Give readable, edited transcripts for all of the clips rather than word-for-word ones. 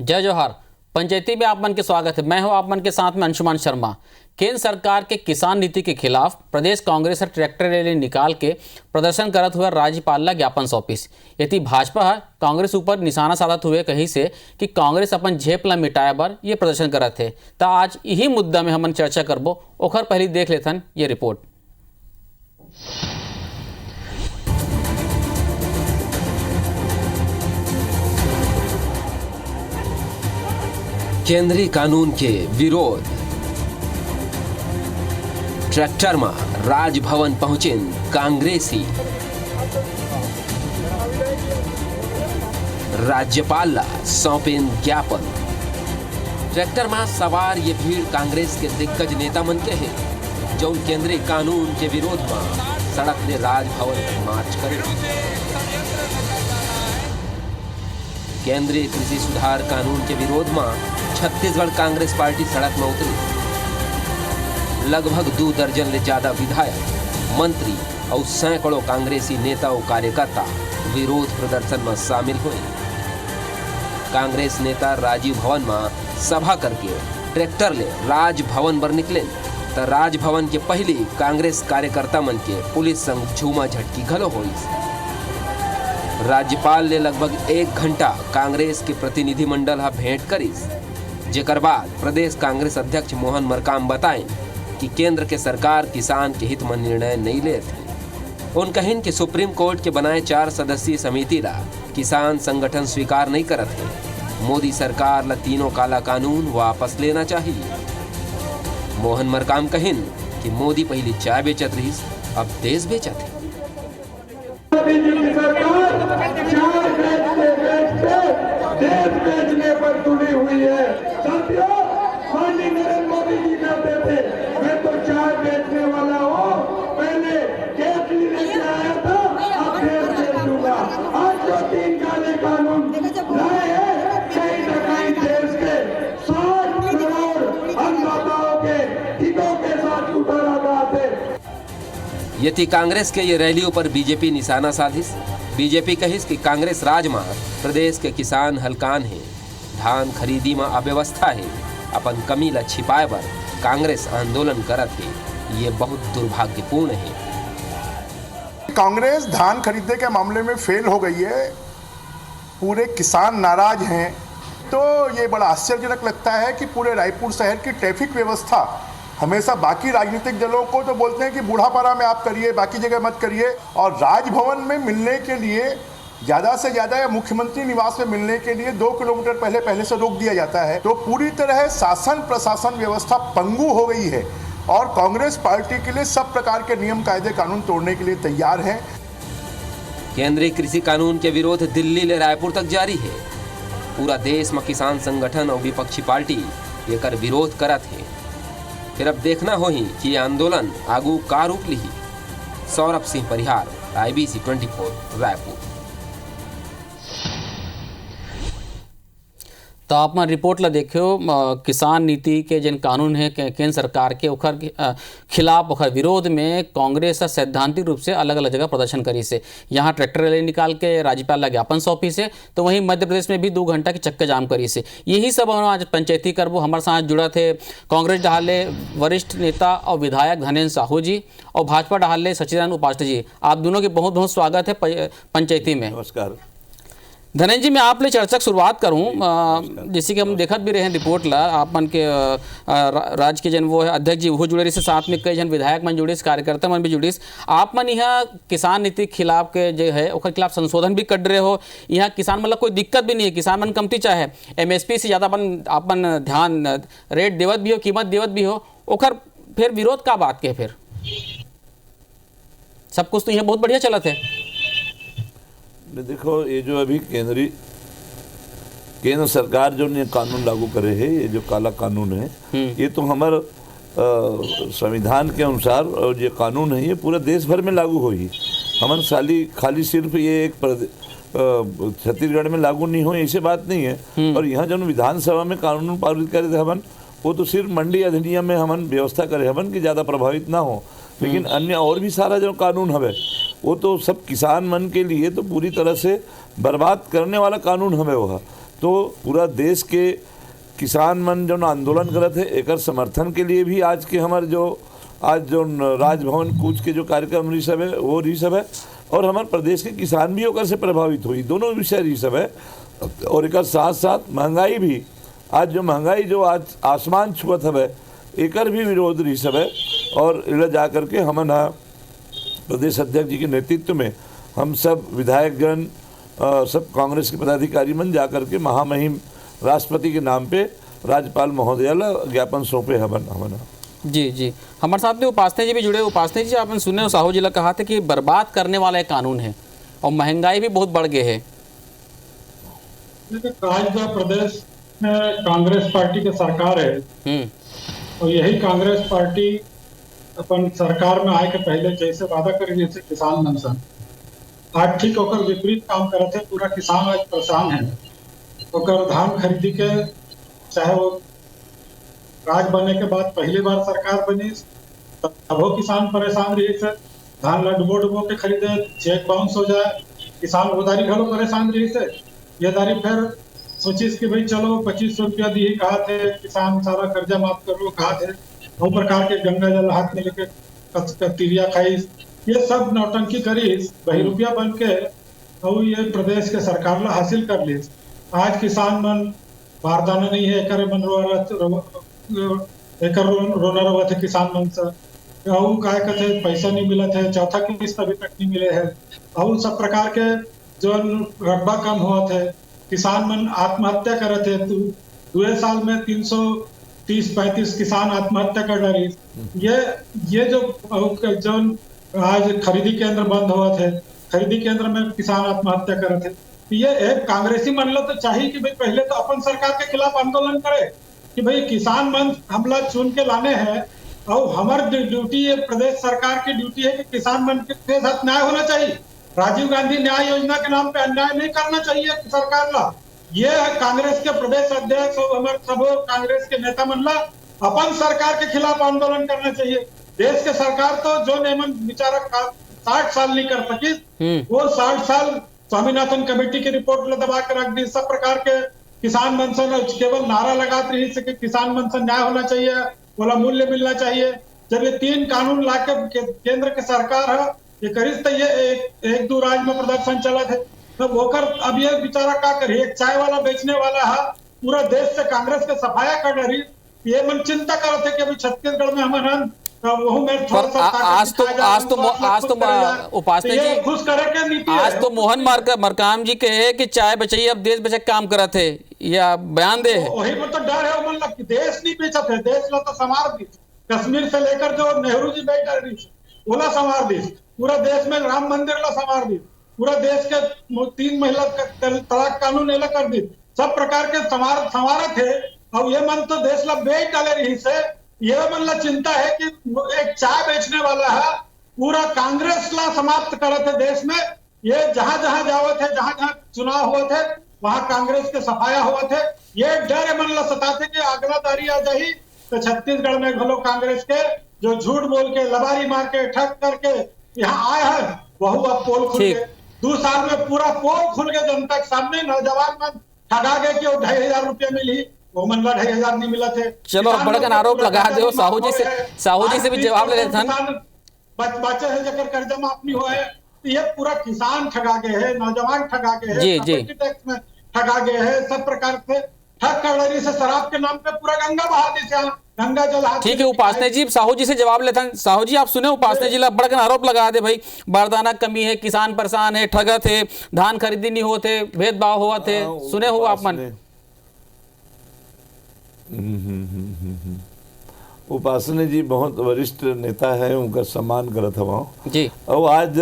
जय जोहार। पंचायती में आप मन के स्वागत है। मैं हूं आप मन के साथ में अंशुमान शर्मा। केंद्र सरकार के किसान नीति के खिलाफ प्रदेश कांग्रेस ट्रैक्टर रैली निकाल के प्रदर्शन करत हुए राज्यपाल ला ज्ञापन सौंपिस। यदि भाजपा कांग्रेस ऊपर निशाना साधत हुए कही से कि कांग्रेस अपन झेप ला मिटाए बर ये प्रदर्शन करत है, तो आज यही मुद्दा में हमन चर्चा करबो। ओखर पहले देख लेथन ये रिपोर्ट। केंद्रीय कानून के विरोध। ट्रैक्टर में राजभवन पहुंचेन कांग्रेसी। राज्यपाल ला सौंपेन ज्ञापन। ट्रैक्टर में सवार ये भीड़ कांग्रेस के दिग्गज नेता मन के है जो केंद्रीय कानून के विरोध में सड़क ने राजभवन तक मार्च करे। केंद्रीय कृषि सुधार कानून के विरोध में छत्तीसगढ़ कांग्रेस पार्टी सड़क में उतरी। लगभग 2 दर्जन ले ज्यादा विधायक, मंत्री और सैकड़ों कांग्रेसी नेता और कार्यकर्ता विरोध प्रदर्शन में शामिल हुए। कांग्रेस नेता राजीव भवन में सभा करके ट्रैक्टर ले राजभवन पर निकले, तो राजभवन के पहले कांग्रेस कार्यकर्ता मन के पुलिस संग झूमा झटकी घलो हुई। राज्यपाल ने लगभग 1 घंटा कांग्रेस के प्रतिनिधिमंडल हा भेंट करिस, जेकर बाद प्रदेश कांग्रेस अध्यक्ष मोहन मरकाम बताएं कि केंद्र के सरकार किसान के हित में निर्णय नहीं लेते। उन कहिन कि सुप्रीम कोर्ट के बनाए 4 सदस्यीय समिति ला किसान संगठन स्वीकार नहीं करत है। मोदी सरकार ला तीनों काला कानून वापस लेना चाहिए। मोहन मरकाम कहिन कि मोदी पहले चाय बेचत रहीस, अब देश बेचत है। देश बेचने पर तुली हुई है। साथियों, माननीय नरेंद्र मोदी जी कहते थे मैं तो चाय बेचने वाला हूँ, पहले केसरी लेके आया था, अब देश बेच दूंगा। आज जो 3 काले कानून लाए हैं, कहीं न कहीं देश के 60 करोड़ अन्नदाताओं के हितों के साथ उठाते। यदि कांग्रेस के ये रैलियों पर बीजेपी निशाना साधिस। बीजेपी कहिस कि कांग्रेस राज में प्रदेश के किसान हलकान है, धान खरीदी में अव्यवस्था है, अपन कमी ला छिपाए बर कांग्रेस आंदोलन करत है। ये बहुत दुर्भाग्यपूर्ण है। कांग्रेस धान खरीदने के मामले में फेल हो गई है, पूरे किसान नाराज हैं। तो ये बड़ा आश्चर्यजनक लगता है कि पूरे रायपुर शहर की ट्रैफिक व्यवस्था हमेशा बाकी राजनीतिक दलों को तो बोलते हैं कि बूढ़ापारा में आप करिए, बाकी जगह मत करिए, और राजभवन में मिलने के लिए ज़्यादा से ज़्यादा या मुख्यमंत्री निवास में मिलने के लिए 2 किलोमीटर पहले से रोक दिया जाता है। तो पूरी तरह शासन प्रशासन व्यवस्था पंगु हो गई है और कांग्रेस पार्टी के लिए सब प्रकार के नियम कायदे कानून तोड़ने के लिए तैयार है। केंद्रीय कृषि कानून के विरोध दिल्ली ले रायपुर तक जारी है। पूरा देश में किसान संगठन और विपक्षी पार्टी एकर विरोध करत है। फिर अब देखना होही कि आंदोलन आगू का रूप लिही। सौरभ सिंह परिहार, IBC 24 रायपुर। तो आप मन रिपोर्ट ला देखियो। किसान नीति के जिन कानून है केंद्र सरकार के ओखर खिलाफ ओखर विरोध में कांग्रेस सैद्धांतिक रूप से अलग अलग जगह प्रदर्शन करी से। यहाँ ट्रैक्टर रैली निकाल के राज्यपाल ला ज्ञापन सौंपी से, तो वहीं मध्य प्रदेश में भी 2 घंटा के चक्का जाम करी से। यही सब हम आज पंचायती करबो। हमारे साथ जुड़ा थे कांग्रेस डहाले वरिष्ठ नेता और विधायक धनेन्द्र साहू जी और भाजपा डहाले सचिदानंद उपाध्याय जी। आप दोनों के बहुत बहुत स्वागत है पंचायती में। नमस्कार धनेन्द्र जी, मैं आप ले चर्चा की शुरुआत करूं। जैसे कि हम देखत भी रहे हैं रिपोर्ट ला, आप मन के राज्य के जन वो है अध्यक्ष जी वो जुड़े रही से, साथ में कई जन विधायक मन जुड़े, कार्यकर्ता मन भी जुड़े। आप मन यहाँ किसान नीति के खिलाफ के जो है ओकर खिलाफ संशोधन भी कर रहे हो। यहाँ किसान मतलब कोई दिक्कत भी नहीं है, किसान मन कमती चाहे MSP से ज़्यादा अपन ध्यान रेट देवत भी हो, कीमत देवत भी हो, ओकर फिर विरोध का बात के फिर सब कुछ तो यहाँ बहुत बढ़िया चलत है। देखो, ये जो अभी केंद्र सरकार जो ने कानून लागू करे है, ये जो काला कानून है, ये तो हमारे संविधान के अनुसार और ये कानून है ये पूरा देश भर में लागू होगी। हमारे खाली सिर्फ ये एक छत्तीसगढ़ में लागू नहीं हो ऐसे बात नहीं है। और यहाँ जब विधानसभा में कानून पारित करे थे हमन, वो तो सिर्फ मंडी अधिनियम में हमन व्यवस्था करे हमन कि ज़्यादा प्रभावित ना हो, लेकिन अन्य और भी सारा जो कानून हवे वो तो सब किसान मन के लिए तो पूरी तरह से बर्बाद करने वाला कानून हमें वो है। तो पूरा देश के किसान मन जो आंदोलन करत है एक समर्थन के लिए भी आज के हमारे जो राजभवन कूच के जो कार्यक्रम रही सब है वो रही सब है, और हमारे प्रदेश के किसान भी ओकर से प्रभावित हुई, दोनों विषय रही सब है। और एक साथ साथ महंगाई भी, आज जो महंगाई जो आज आसमान छुअत है एकर भी विरोध रही सब है। और इधर जा करके हमन प्रदेश अध्यक्ष जी के नेतृत्व में हम सब विधायकगण सब कांग्रेस के पदाधिकारी मन जा करके महामहिम राष्ट्रपति के नाम पे राज्यपाल महोदय ला ज्ञापन सौंपे हमन। जी जी, हमारे साथ में उपासने जी भी जुड़े। उपासने जी, आपने सुने हो साहू जी ने कहा था कि बर्बाद करने वाला एक कानून है और महंगाई भी बहुत बढ़ गई है। आज जो प्रदेश में कांग्रेस पार्टी की सरकार है और यही कांग्रेस पार्टी अपन सरकार में आए के पहले जैसे वादा करी जैसे किसान मनसन आज ठीक होकर विपरीत काम करे थे। पूरा किसान आज परेशान है। होकर धान खरीदी के, चाहे वो राज बनने के बाद पहली बार सरकार बनी तब किसान परेशान रही से, धान ला डुबो डुबो के खरीदे, चेक बाउंस हो जाए, किसान उधारी घलो परेशान रही से। ये दारी फिर सोचिस कि भाई चलो 2500 रुपया दी कहा थे, किसान सारा कर्जा माफ कर लो कहा थे, दो प्रकार के गंगा जल हाथ में लेके तिरिया खाई, ये सब नौटंकी करी वही रुपया बन के और ये प्रदेश के सरकार ला हासिल कर ली। आज किसान मन बारदाना नहीं है, एकर मन रोना रवा थे किसान मन से, काय कहते पैसा नहीं मिला थे, चौथा किस्त अभी तक नहीं मिले है, और सब प्रकार के जो रकबा कम हुआ थे, किसान मन आत्महत्या करे थे। 2 साल में 330-35 किसान आत्महत्या कर डाली। ये जो आज खरीदी केंद्र बंद हुआ थे, खरीदी केंद्र में किसान आत्महत्या करे थे। ये एक कांग्रेसी मन लो तो चाहिए कि भाई पहले तो अपन सरकार के खिलाफ आंदोलन करे कि भाई किसान मन हमला चुन के लाने हैं और हमारी ड्यूटी है, प्रदेश सरकार की ड्यूटी है कि किसान मन के साथ न्याय होना चाहिए। राजीव गांधी न्याय योजना के नाम पे अन्याय नहीं करना चाहिए सरकार ला। ये कांग्रेस के प्रदेश अध्यक्ष और हमारे सब कांग्रेस के नेता मन ला अपन सरकार के खिलाफ आंदोलन करना चाहिए। देश के सरकार तो जो नियमन विचारक 60 साल नहीं कर सकी, वो 60 साल स्वामीनाथन कमेटी की रिपोर्ट दबा के रख दी। सब प्रकार के किसान मनसन केवल नारा लगाते रही से कि किसान मनसन न्याय होना चाहिए, बोला मूल्य मिलना चाहिए। जब ये 3 कानून लाके केंद्र के सरकार है ये करीस तो ये एक दो राज्य में प्रदर्शन चला थे तब होकर अब ये बेचारा क्या करे, एक चाय वाला बेचने वाला है पूरा देश से कांग्रेस के सफाया कर रही। ये मन चिंता कर थे कि अभी छत्तीसगढ़ में हम आज तो उपासने जी खुश करे के नीति आज तो मोहन मरकाम जी कहे कि चाय बचाइए अब देश बचा काम करा थे, या बयान दे वही मतलब डर है मन लग देश नहीं बेचा थे, देश ला तो संवार दी। कश्मीर से लेकर जो नेहरू जी बैठ रही ओला संवार दी, पूरा देश में राम मंदिर ला संवार दी, पूरा देश के 3 महिला तलाक कानून एला कर दी, सब प्रकार के संवार थे। अब ये मन तो देश ला बेच डाले रही से, ये मन ला चिंता है कि एक चाय बेचने वाला है पूरा कांग्रेस ला समाप्त करे थे देश में। ये जहां जहां जावे थे, जहां जहां चुनाव हुए थे वहां कांग्रेस के सफाया हुए थे। ये डर मन ला सताते कि अगलादारी आ जाही तो छत्तीसगढ़ में घलो कांग्रेस के जो झूठ बोल के लबारी मार के ठग करके यहाँ आए हैं वह अब पोल खुल गए। 2 साल में पूरा पोल खुल गए जनता के सामने। नौजवान मन ठगा गए कि 2500 रुपया मिली, वो मन ला 2500 नहीं मिला थे। चलो बड़कन आरोप लगा दो साहू जी से भी जवाब ले लेते हैं। बच्चे है जकर कर्जा माफ नहीं हुआ है, तो ये पूरा किसान ठगा गए हैं, नौजवान ठगा गए हैं, प्रॉपर्टी टैक्स में ठगा गए हैं, सब प्रकार से ठग कर से शराब के नाम पे पूरा गंगा बहा दी से गंगा जल। ठीक है उपासने जी, साहू जी से जवाब लेते हैं। साहू जी आप सुने उपासने जी ला बड़कन आरोप लगा दे भाई बारदाना कमी है, किसान परेशान है, ठगत है, धान खरीदी नहीं होते, भेदभाव हुआ थे, सुने हो आप मन? उपासने जी बहुत वरिष्ठ नेता है, उनका सम्मान करत हवा जी। और आज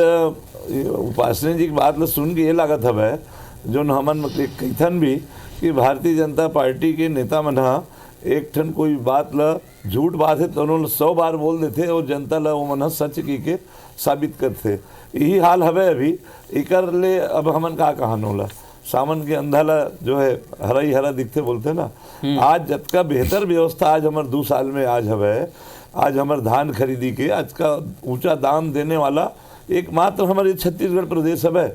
उपासने जी की बात ला सुन के ये लागत हवे जो हमन कहथन भी कि भारतीय जनता पार्टी के नेता मन एक ठन कोई बात ला झूठ बात है तो उन्होंने 100 बार बोल देते और जनता ला वो मन सच की के साबित करते। यही हाल हवे अभी इकर ले अब हमन का कहान होला सावन के अंधा ला जो है हरा ही हरा दिखते बोलते ना। आज जब का बेहतर व्यवस्था आज हमारे 2 साल में आज हवे, आज हमारे धान खरीदी के आज का ऊंचा दाम देने वाला एकमात्र हमारे छत्तीसगढ़ प्रदेश हवे।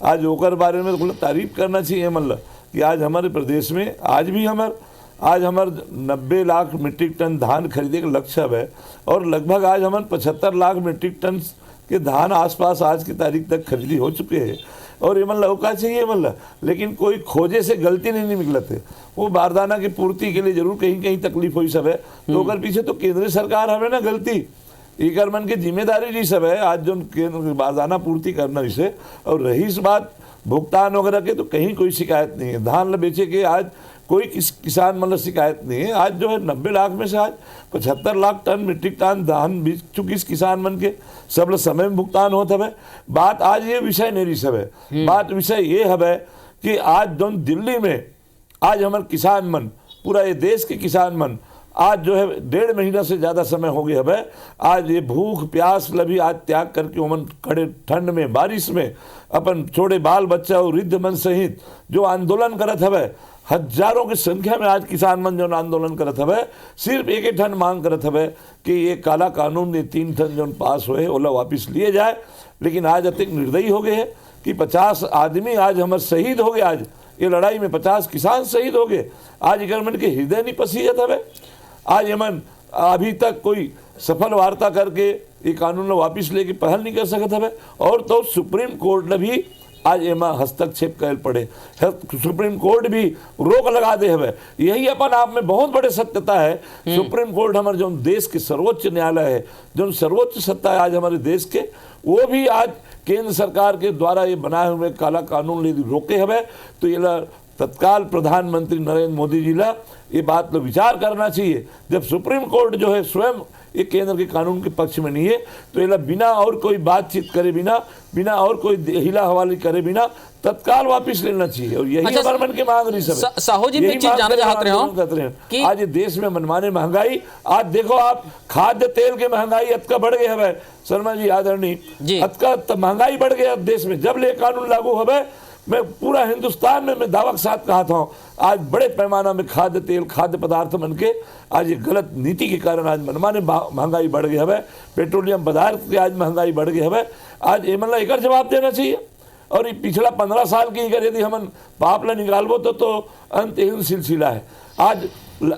आज ओकर बारे में तो तारीफ करना चाहिए मतलब कि आज हमारे प्रदेश में आज हमारे 90 लाख मीट्रिक टन धान खरीदे का लक्ष्य है और लगभग आज हमारे 75 लाख मीट्रिक टन के धान आसपास आज की तारीख तक खरीदी हो चुके हैं। और ये मतलब का चाहिए मतलब, लेकिन कोई खोजे से गलती नहीं निकलते। वो बारदाना की पूर्ति के लिए जरूर कहीं कहीं तकलीफ हुई सब है, तो अगर पीछे तो केंद्र सरकार हमें ना गलती इकर मन की जिम्मेदारी जी सब है आज जो केंद्र बारदाना पूर्ति करना इसे। और रही इस बात भुगतान वगैरह के, तो कहीं कोई शिकायत नहीं है। धान बेचे के आज कोई किसान मतलब शिकायत नहीं है। आज जो है 90 लाख में से आज 75 लाख टन मीट्रिक टन धान बीच चुकी इस किसान मन के सब समय में भुगतान होता है। बात आज ये विषय नहीं रही सब है, बात विषय ये है कि आज जो दिल्ली में आज हमारे किसान मन, पूरा ये देश के किसान मन आज जो है 1.5 महीना से ज़्यादा समय हो गया है। आज ये भूख प्यास लभी आज त्याग करके उमन खड़े ठंड में बारिश में अपन छोटे बाल बच्चा और वृद्ध मन सहित जो आंदोलन करत है, हजारों की संख्या में आज किसान मन जो आंदोलन करत है, सिर्फ एक ही ठन मांग करत है कि ये काला कानून ये 3 ठन जो पास हुए ओला वापिस लिए जाए। लेकिन आज अतिक निर्दयी हो गए हैं कि 50 आदमी आज हमारे शहीद हो गए। आज ये लड़ाई में 50 किसान शहीद हो गए। आज गवर्नमेंट के हृदय नहीं पसीजत है। आज यमन अभी तक कोई सफल वार्ता करके ये कानून वापिस लेके पहल नहीं कर सकता है। और तो सुप्रीम कोर्ट ने भी आज एमा हस्तक्षेप कर पड़े, सुप्रीम कोर्ट भी रोक लगा दे हवे। यही अपन आप में बहुत बड़े सत्यता है। सुप्रीम कोर्ट हमारे जो देश के सर्वोच्च न्यायालय है, जो सर्वोच्च सत्ता है आज हमारे देश के, वो भी आज केंद्र सरकार के द्वारा ये बनाए हुए काला कानून रोके हवे। तो ये तत्काल प्रधानमंत्री नरेंद्र मोदी जी ला ये बात तो विचार करना चाहिए। जब सुप्रीम कोर्ट जो है स्वयं ये केंद्र के कानून के पक्ष में नहीं है, तो ये बिना और कोई बातचीत करे बिना और कोई हिला हवाली करे बिना तत्काल वापिस लेना चाहिए। और यही गवर्नमेंट की मांग रही सब। साहू जी एक चीज जानना चाहते हो कि आज ये देश में मनमाने महंगाई, आज देखो आप खाद्य तेल के महंगाई अतका बढ़ गए है शर्मा जी आदरणीय, अतका महंगाई बढ़ गया देश में। जब ले कानून लागू है, मैं पूरा हिंदुस्तान में मैं दावा के साथ कहा था आज बड़े पैमाना में खाद्य तेल खाद्य पदार्थ मन के आज ये गलत नीति के कारण आज मनमाने महंगाई बढ़ गई है। पेट्रोलियम पदार्थ की आज महंगाई बढ़ गई है। आज ये मतलब एक जवाब देना चाहिए। और ये पिछला 15 साल की यदि हम पाप ला निकालबो तो अंतहीन सिलसिला है। आज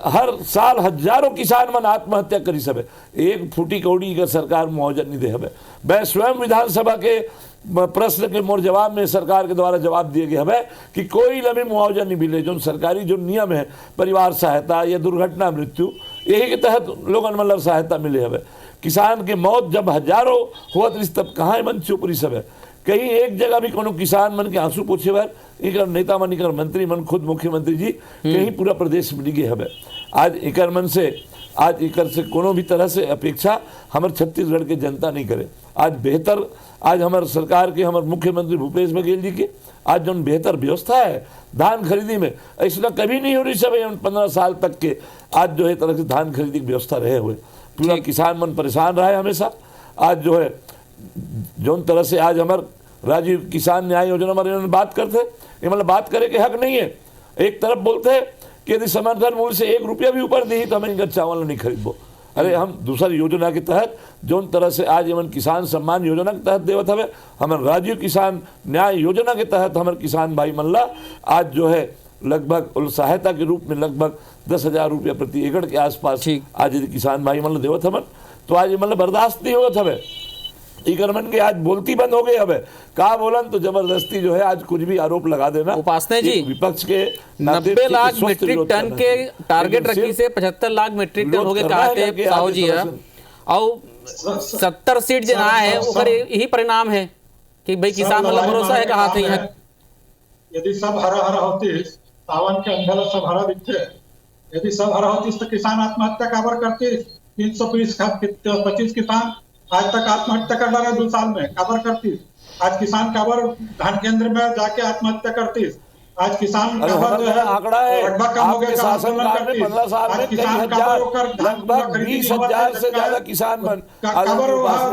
हर साल हजारों किसान मन आत्महत्या करी सब, एक फूटी कौड़ी का सरकार मुआवजा नहीं दे हवे। मैं स्वयं विधानसभा के प्रश्न के मोर जवाब में सरकार के द्वारा जवाब दिए गए है कि कोई लंबी मुआवजा नहीं मिले। जो सरकारी जो नियम है परिवार सहायता या दुर्घटना मृत्यु, यही के तहत लोगन मतलब सहायता मिले हवे। किसान के मौत जब हजारों हुआ तब कहाँ मन चुप रही सब है। कहीं एक जगह भी कोनो किसान मन के आंसू पूछे बार इकर नेता मन इकर मंत्री मन खुद मुख्यमंत्री जी कहीं पूरा प्रदेश में डिगे हवे। आज इकर मन से आज इकर से कोनो भी तरह से अपेक्षा हमारे छत्तीसगढ़ के जनता नहीं करे। आज बेहतर आज हमारे सरकार के हमारे मुख्यमंत्री भूपेश बघेल जी के आज जो बेहतर व्यवस्था है धान खरीदी में, ऐसा कभी नहीं हो रही सब 15 साल तक के आज जो है तरह से धान खरीदी की व्यवस्था रहे हुए। पूरा किसान मन परेशान रहा है हमेशा। आज जो है जो तरह से आज हमारे राजीव किसान न्याय योजना में बात करते, ये मतलब बात करे के हक नहीं है। एक तरफ बोलते हैं कि यदि समर्थन मूल्य से 1 रुपया भी ऊपर दी तो हमें इनका चावल नहीं खरीदबो। अरे हम दूसरी योजना के तहत जो तरह से आज हमन किसान सम्मान योजना के तहत देवत हवे, हमारे राजीव किसान न्याय योजना के तहत हमारे किसान भाई मल्ला आज जो है लगभग सहायता के रूप में लगभग 10,000 रुपया प्रति एकड़ के आसपास आज यदि किसान भाई मल्ला देवत हवन, तो आज मतलब बर्दाश्त नहीं होता हवे। गवर्नमेंट के आज बोलती बंद हो गई हवे। कहा बोलन तो जबरदस्ती जो है आज कुछ भी आरोप लगा देना। उपासना जी विपक्ष के 90 लाख मीट्रिक टन के टारगेट रखी से 75 लाख मीट्रिक टन हो गए कहते साहू जी है। और 70 सीट जो आए हैं वो यही परिणाम है कि भाई किसान मतलब भरोसा है कहा थे। यदि सब हरा हरा होती, सावन के अंधेला सब हरा दिखते, यदि सब हरा होती तो किसान आत्महत्या काबर करती। 325 किसान आज तक आत्महत्या कर रहे 2 साल में, काबर करती। आज किसान काबर धान केंद्र में जाके आत्महत्या करती। आज किसान काबर जो है आंकड़ा है आपके शासन काल में 15 साल में लगभग 20,000 से ज्यादा किसान बन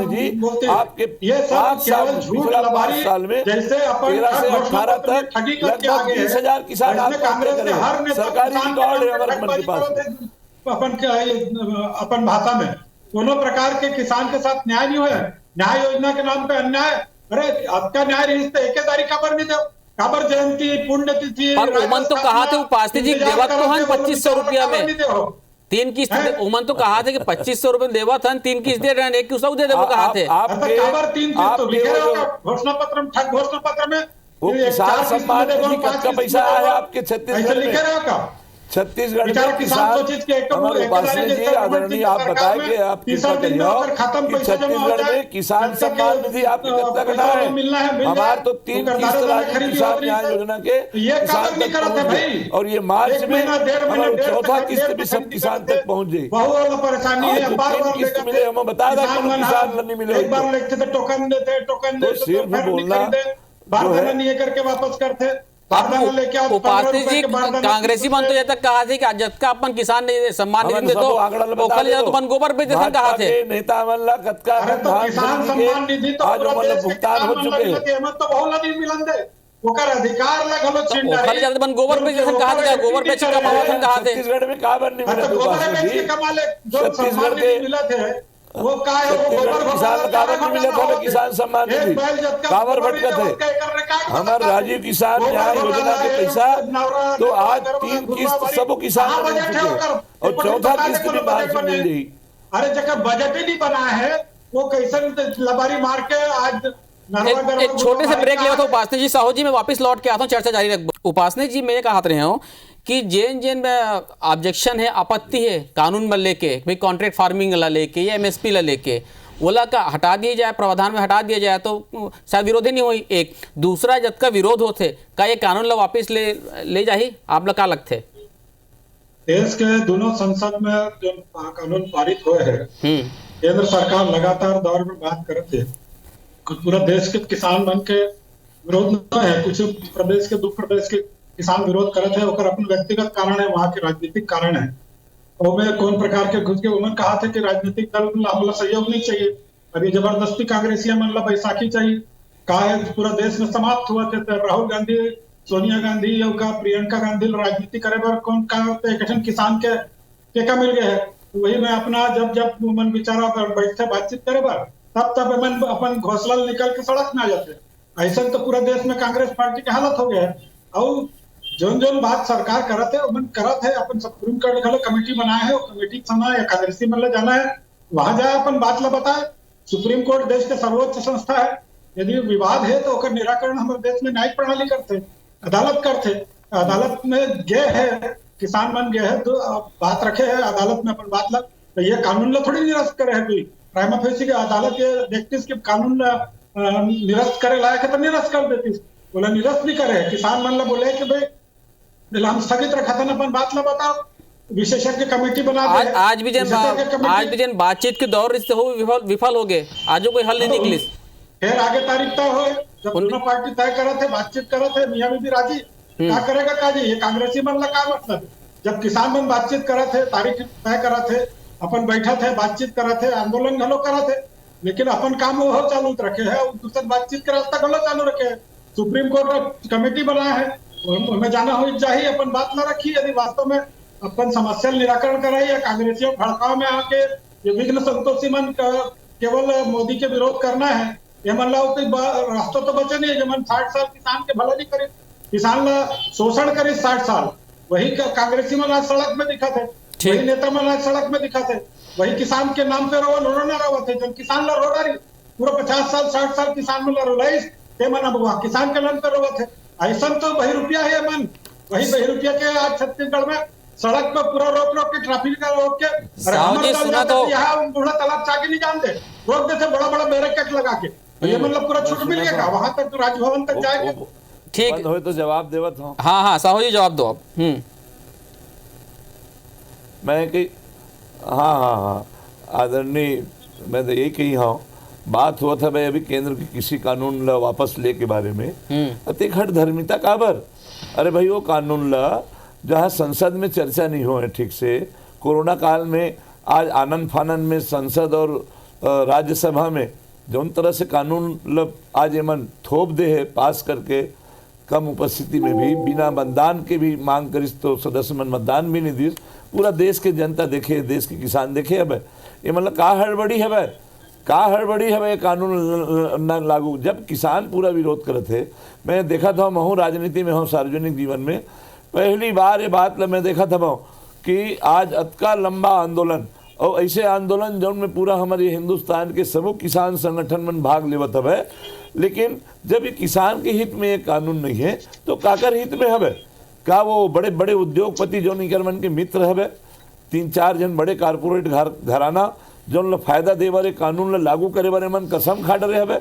जी आपके ये सब केवल झूठ साल में जैसे 13 से 18 तक ठगी करके आगे 20,000 किसान कांग्रेस ने हर नेता सरकारी रिकॉर्ड है हमारे पास। अपन भाषा में दोनों प्रकार के किसान के साथ न्याय नहीं हुआ। न्याय योजना के नाम पे अन्याय। अरे आपका न्याय रही एक तारीख खबर नहीं दो, काबर जयंती पुण्यतिथि पर उमन तो कहा थे उपासनी जी देवत तो हन 2500 रुपया में तीन किस्त उमन तो कहा थे कि 2500 रुपये देवत हन, 3 किस्त दे रहे हैं, एक किस्त दे वो कहा थे। काबर 3 किस्त तो लिखे होगा घोषणा पत्र में, ठग घोषणा पत्र में वो किसान सम्मान निधि का पैसा आया आपके छत्तीसगढ़ लिखे में? रहेगा छत्तीसगढ़ में किसान उपासनी जी आदरणीय आप बताएं कि आप कितना करियो कि छत्तीसगढ़ में किसान सम्मान निधि आपके कितना कटा है? हमारे तो 3 किस्त राज्य किसान न्याय योजना के किसान तक पहुंच गए और ये मार्च में हमारा 4था किस्त भी सब किसान तक पहुंच गई। बहुत परेशानी है, बार बार किस्त मिले हम बता दें किसान नहीं मिले, एक बार लिखते थे टोकन देते तो सिर्फ बोलना बार नहीं करके वापस करते। उपासनी जी कांग्रेसी मन तो ये तक कहा थे कि जतका अपन किसान नहीं सम्मान निधि तो ओखल तो अपन गोबर पे जैसा कहा थे नेता मन ला कतका किसान सम्मान निधि तो आज मतलब भुगतान हो चुके हैं तो बहुत नहीं मिलन दे ओकर अधिकार ला गलो छीन ओखल जब अपन गोबर पे जैसा कहा था गोबर पे कमावत हम कहा थे छत्तीसगढ़ में काबर नहीं मिला गोबर पे कमाले जो सम्मान निधि मिला थे वो का है वो गोबर किसान काबर नहीं मिला था किसान सम्मान निधि काबर भटका थे हमारे राजीव किसान न्याय योजना के पैसा तो आज 3 किस्त सब किसान को मिल चुके और 4था किस्त भी मार्च में मिल रही। अरे जगह बजट ही नहीं बना है वो कैसे लबारी मार के आज एक छोटे से ब्रेक लिया था उपासनी जी। साहू जी मैं वापस लौट के आता हूँ, चर्चा जारी रख। उपासनी जी मैं ये कहते रहे हूँ कि जेन ऑब्जेक्शन है, आपत्ति है कानून में लेके भाई कॉन्ट्रैक्ट फार्मिंग ला लेके या एमएसपी ला लेके ओला का हटा दिया जाए, प्रावधान में हटा दिया जाए तो शायद विरोध ही नहीं हुई। एक दूसरा जब का विरोध होते का ये कानून ला वापस ले जाही आप लोग का लगते? देश के दोनों संसद में जो कानून पारित हुए हैं केंद्र सरकार लगातार दौर में बात करते है, पूरा देश के किसान बन के विरोध में है। कुछ प्रदेश के 2 प्रदेश के किसान विरोध करते हैं ओकर अपन व्यक्तिगत कारण है, वहाँ के राजनीतिक कारण है। और में कौन प्रकार के घुस के उन्होंने कहा था कि राजनीतिक दल हमला सहयोग नहीं चाहिए, अभी जबरदस्ती कांग्रेसिया मन बैसाखी चाहिए कहा है पूरा देश में समाप्त हुआ थे। राहुल गांधी सोनिया गांधी का प्रियंका गांधी राजनीति करे बार कौन का किसान के का मिल गए है। वही में अपना जब मन विचारा बैठते बातचीत करे बार तब मन अपन घोसला निकल के सड़क में आ जाते। ऐसा तो पूरा देश में कांग्रेस पार्टी की हालत हो गया है। और जोन बात सरकार करत है मन करत है अपन सुप्रीम कोर्ट खड़े कमेटी बनाए है, कमेटी समय या कांग्रेसी मन जाना है वहां जाए अपन बात ला बताए। सुप्रीम कोर्ट देश के सर्वोच्च संस्था है, यदि विवाद है तो ओकर निराकरण हमारे देश में न्यायिक प्रणाली करते, अदालत करते। अदालत में गए है किसान मन गए है तो बात रखे है अदालत में अपन बात ला, तो ये कानून ला थोड़ी निरस्त करे है कोई प्राइमा फेसी की अदालत ये देखती कि कानून निरस्त करे लायक है तो निरस्त कर देती, बोला निरस्त नहीं करे। किसान मन ला बोले कि भाई हम स्थगित रखा था ना अपन बात ला बताओ, विशेषज्ञ कमेटी बना दे। आज भी जन बातचीत के दौर से हो विफल हो गए, आजो कोई हल नहीं निकली। फिर आगे तारीख तय हो जब दोनों पार्टी तय करा थे बातचीत करा थे मियां बीबी राजी क्या करेगा काजी, ये कांग्रेसी मन ला का मतलब। जब किसान मन बातचीत करा थे तारीख तय करा थे अपन बैठा थे बातचीत करा थे आंदोलन घलो करा थे, लेकिन अपन काम वो चालू रखे है और दूसरा बातचीत का रास्ता घलो चालू रखे है। सुप्रीम कोर्ट कमेटी बनाया है उनमें जाना हो चाहिए अपन बात ना रखी। यदि वास्तव में अपन समस्या निराकरण कराई या कांग्रेसियों भड़काव में आके ये विघ्न संतोषी मन केवल मोदी के विरोध करना है ये मन ला रास्ता तो बचे नहीं है। जब 60 साल किसान के भला नहीं करे, किसान ला शोषण करे 60 साल, वही कांग्रेसी मन आज सड़क में दिखा थे, वही नेता मन आज सड़क में दिखा थे, वही किसान के नाम पे रोना रहा थे। जब किसान ला रो रही पूरा 50 साल 60 साल किसान मन ला रोलाई ते मन अब किसान के नाम पे रोवा थे। ऐसा तो वही रुपया है मन, वही रुपया के आज छत्तीसगढ़ में सड़क पर पूरा रोक के ट्रैफिक का रोक के यहाँ बूढ़ा तालाब चाके नहीं जानते रोक देते बड़ा बड़ा बैरिकेड लगा के, ये मतलब पूरा छूट मिल गया वहां तक तो राजभवन तक जाएंगे। ठीक हो तो जवाब देवत हूँ। हाँ साहू जी जवाब दो आप। मैं कि हाँ आदरणीय मैं तो यही कही हूँ बात हुआ था भाई अभी केंद्र के किसी कानून ला वापस ले के बारे में अति खट धर्मिता काबर। अरे भाई वो कानून ला जहाँ संसद में चर्चा नहीं हो है ठीक से, कोरोना काल में आज आनंद फानंद में संसद और राज्यसभा में जौन तरह से कानून आज एमन थोप दे है पास करके कम उपस्थिति में भी बिना मतदान के भी मांग करिस तो सदस्य मन मतदान भी नहीं दिस। पूरा देश के जनता देखे, देश के किसान देखे है ये मतलब का हड़बड़ी है भाई का हड़बड़ी हमें कानून न लागू, जब किसान पूरा विरोध करे थे। मैं देखा था मैं राजनीति में हूँ, सार्वजनिक जीवन में पहली बार ये बात मैं देखा था कि आज अतका लंबा आंदोलन और ऐसे आंदोलन जौन में पूरा हमारे हिंदुस्तान के सबो किसान संगठन में भाग लेवत हवे, लेकिन जब ये किसान के हित में ये कानून नहीं है तो काकर हित में हवे? का वो बड़े बड़े उद्योगपति जो निकर मन के मित्र हवे, 3-4 जन बड़े कारपोरेट घराना जौन ला फायदा दे वाले कानून ला लागू करे वाले मन कसम खा डरे हवे,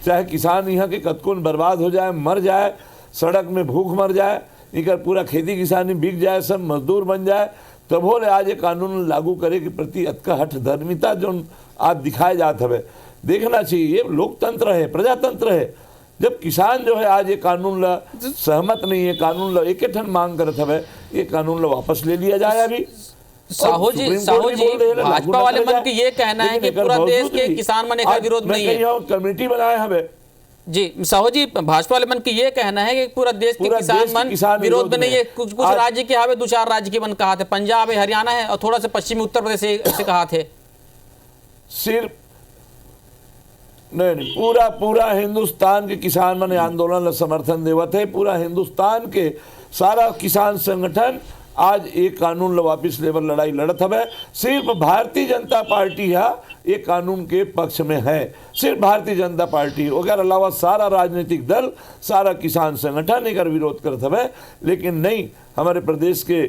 चाहे किसान यहाँ के कतकुन बर्बाद हो जाए, मर जाए, सड़क में भूख मर जाए, इनका पूरा खेती किसानी बिक जाए, सब मजदूर बन जाए, तब हो आज ये कानून लागू करे के प्रति अतका हठ धर्मिता जो आज दिखाए जात हवे। देखना चाहिए, ये लोकतंत्र है, प्रजातंत्र है। जब किसान जो है आज ये कानून ला सहमत नहीं है, कानून ला एक ठन मांग करत हवे, ये कानून ला वापस ले लिया जाए। अभी साहू जी भाजपा वाले मन के ये कहना है कि पूरा देश के किसान मन का विरोध नहीं है, कमेटी बनाए हमें जी। साहू जी भाजपा वाले मन की ये कहना है कि पूरा देश के किसान विरोध में नहीं है। कुछ राज्य के हवे, 2-4 राज्य के मन कहा थे, पंजाब है, हरियाणा है और थोड़ा सा पश्चिमी उत्तर प्रदेश से कहा थे। सिर्फ नहीं, पूरा हिंदुस्तान के किसान मन आंदोलन समर्थन देवत है। पूरा हिंदुस्तान के सारा किसान संगठन आज एक कानून वापिस लेवल लड़ाई लड़त हवे। सिर्फ भारतीय जनता पार्टी ये कानून के पक्ष में है, सिर्फ भारतीय जनता पार्टी, अगर अलावा सारा राजनीतिक दल, सारा किसान संगठन एक विरोध करत हवे। लेकिन नहीं, हमारे प्रदेश के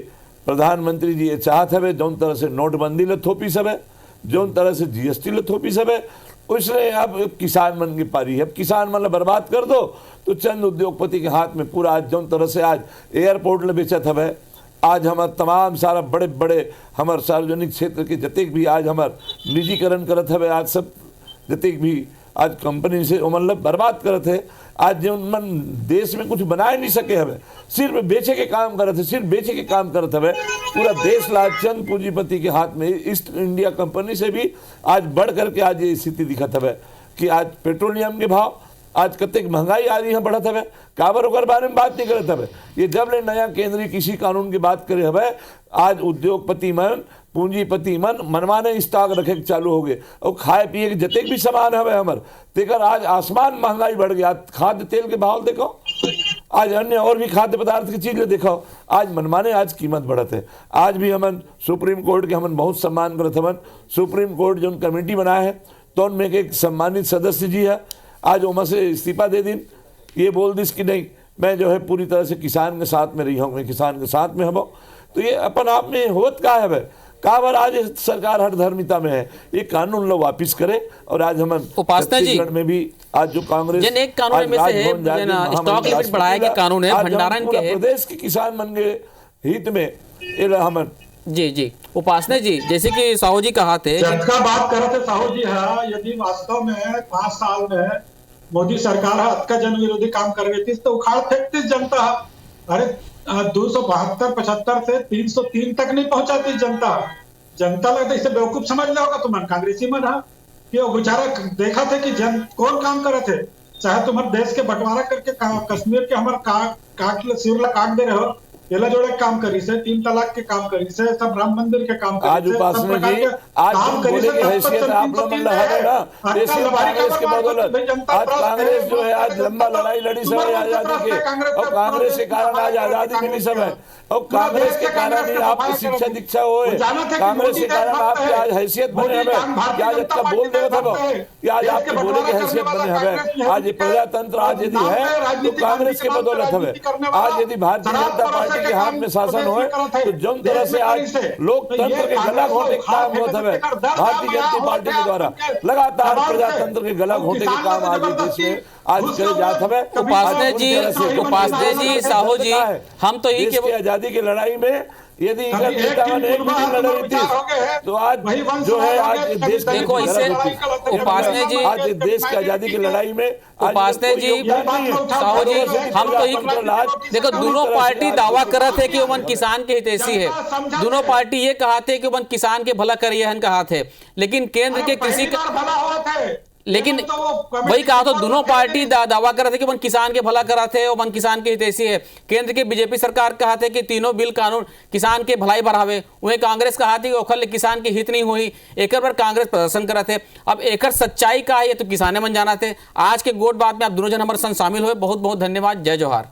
प्रधानमंत्री जी ये चाहत हवे जौन तरह से नोटबंदी ल थोपी सबे, जौन तरह से GST ल थोपी सबे, उसने अब किसान मन की पारी है। अब किसान मन बर्बाद कर दो तो चंद उद्योगपति के हाथ में पूरा आज जौन तरह से आज एयरपोर्ट ल बेचत हवे, आज हमार तमाम सारा बड़े बड़े हमार सार्वजनिक क्षेत्र के जतेक भी आज हमार निजीकरण करत हवे, आज सब जतेक भी आज कंपनी से मतलब बर्बाद करत है। आज जो मन देश में कुछ बनाए नहीं सके हवे, सिर्फ बेचे के काम करत है, सिर्फ बेचे के काम करत हवे। पूरा देश ला चंद पूंजीपति के हाथ में, ईस्ट इंडिया कंपनी से भी आज बढ़ करके आज ये स्थिति दिखत हवे कि आज पेट्रोलियम के भाव आज कतेक महंगाई आ रही है बढ़त हवे, काबर ओकर बारे में बात नहीं करत हवे। ये जब ले नया केंद्रीय कृषि कानून की बात करे हवे, आज उद्योगपति मन, पूंजीपति मन मनमाने स्टॉक रखे चालू हो गए और खाए पिए के जतेक भी सामान हवे हमर तेकर आज आसमान महंगाई बढ़ गया। खाद्य तेल के भाव देखो, आज अन्य और भी खाद्य पदार्थ की चीज देखो, आज मनमाने आज कीमत बढ़त है। आज भी हमन सुप्रीम कोर्ट के हमन बहुत सम्मान करत हवन। सुप्रीम कोर्ट जो कमेटी बनाए है तो उनमें एक सम्मानित सदस्य जी है, आज उमा से इस्तीफा दे दिन, ये बोल दिस कि नहीं मैं जो है पूरी तरह से किसान के साथ में रही हूँ, मैं किसान के साथ में हूँ। तो ये अपन आप में होत का है काबर आज सरकार हर धर्मिता में है, ये कानून लो वापिस करे। और आज हम छत्तीसगढ़ में भी आज जो कांग्रेस एक कानून में से है स्टॉक लिमिट बढ़ाए के कानून है, भंडारण के है, प्रदेश के किसान मन के हित में हम जी उपासना जी, जैसे कि साहू जी कहा थे का बात कर रहे थे साहू जी, है यदि वास्तव में 5 साल में मोदी सरकार अतका जन विरोधी काम कर रही थी तो उखाड़ फेंकती जनता। अरे 272-75 से 303 तक नहीं पहुंचाती जनता लगता इसे बेवकूफ समझ लिया होगा तुम कांग्रेसी मन है कि वो बेचारा देखा थे कि कौन काम करे थे, चाहे तुम्हारे देश के बंटवारा करके कश्मीर के हमारे सिर ला काट दे रहे हो, पहला जोड़े काम करी से, 3 तलाक के काम करी से, सब राम मंदिर के काम करी आज उपासना जी आज बोले की हैसियत आप लोग मन है ना, देश के कांग्रेस के बदौलत आज कांग्रेस जो है आज लंबा लड़ाई लड़ी सब आजादी के, और कांग्रेस के कारण आज आजादी मिली सब है, और कांग्रेस के कारण ही आपकी शिक्षा दीक्षा हुए, कांग्रेस के कारण आपकी आज हैसियत बने हमें, आज इतना बोल दे था कि आज आपके बोले की हैसियत बने हमें। आज ये प्रजातंत्र आज यदि है तो कांग्रेस के बदौलत हमें। आज यदि भारतीय जनता पार्टी के हाथ में शासन हो तो जिन तरह से आज लोकतंत्र के गला घोंटे के काम होता है, भारतीय जनता पार्टी के द्वारा लगातार प्रजातंत्र के गला घोंटे के काम आज देश में आज करे जात है। उपासना जी साहू जी, हम तो यही के आजादी की लड़ाई में यदि तो आज जो है आज देश देखो इससे उपासना जी आज देश की आजादी की लड़ाई में उपासना जी साहू जी हम तो देखो दोनों पार्टी दावा कर रहे थे कि वो किसान के हितैषी है, दोनों पार्टी ये कहा थे कि वो किसान के भला करिए कहा थे, लेकिन केंद्र के कृषि लेकिन तो वो वही कहा तो कमेटी दोनों पार्टी दावा कर रहे थे कि वन किसान के भला करा थे और वन किसान के हितैषी है। केंद्र की बीजेपी सरकार कहा थे कि तीनों बिल कानून किसान के भलाई बढ़ावे, वहीं कांग्रेस कहा थी कि ओखल किसान के हित नहीं हुई, एक पर कांग्रेस प्रदर्शन कर रहे थे। अब एक सच्चाई का है ये तो किसाने मन जाना थे। आज के गोट बात में आप दोनों जन हमारे संग शामिल हुए, बहुत बहुत धन्यवाद। जय जोहार।